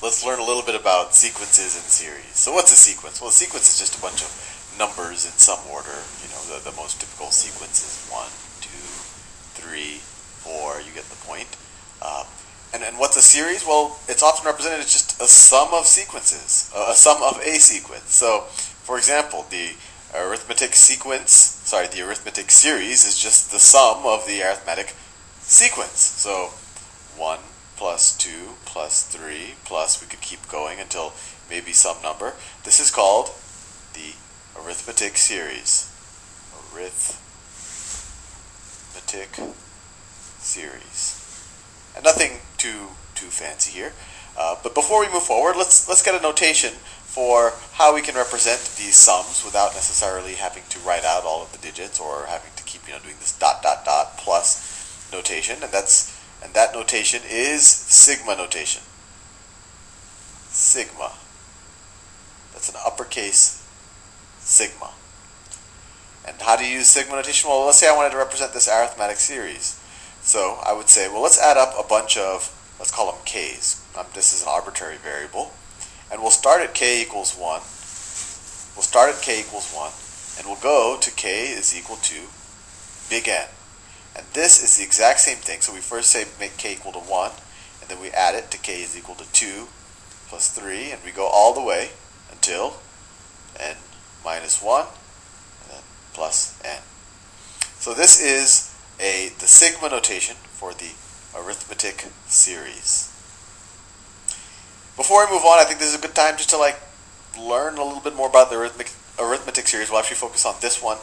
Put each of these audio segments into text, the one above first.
let's learn a little bit about sequences and series. So what's a sequence? Well, a sequence is just a bunch of numbers in some order. You know, the most typical sequence is 1, 2, 3, 4. You get the point. And what's a series? Well, it's often represented as just a sum of sequences, a sum of a sequence. So, for example, the arithmetic series is just the sum of the arithmetic sequence. So 1 plus 2 plus 3 plus, we could keep going until maybe some number. This is called the arithmetic series. Arithmetic series. And nothing too fancy here. But before we move forward, let's get a notation for how we can represent these sums without necessarily having to write out all of the digits or having to keep doing this dot dot dot plus notation, and that notation is sigma notation. Sigma. That's an uppercase sigma. And how do you use sigma notation? Well, let's say I wanted to represent this arithmetic series. So I would say, well, let's add up a bunch of, let's call them k's. This is an arbitrary variable. And we'll start at k equals 1. We'll start at k equals 1. And we'll go to k is equal to big N. And this is the exact same thing. So we first say make k equal to 1. And then we add it to k is equal to 2 plus 3. And we go all the way until n minus 1 and then plus n. So this is the sigma notation for the arithmetic series. Before we move on, I think this is a good time just to learn a little bit more about the arithmetic series. We'll actually focus on this one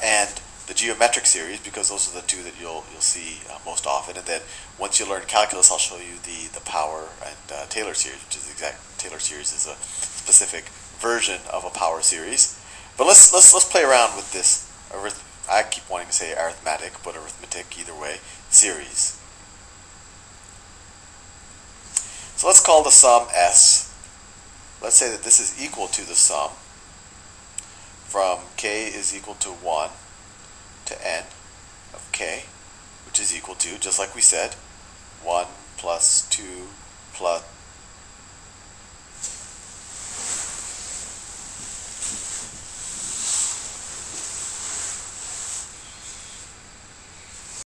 and the geometric series, because those are the two that you'll see most often. And then once you learn calculus, I'll show you the power and Taylor series, which is Taylor series is a specific version of a power series. But let's play around with this I keep wanting to say arithmetic, but arithmetic either way, series. So let's call the sum S. Let's say that this is equal to the sum from k is equal to 1 to n of k, which is equal to, just like we said, 1 plus 2 plus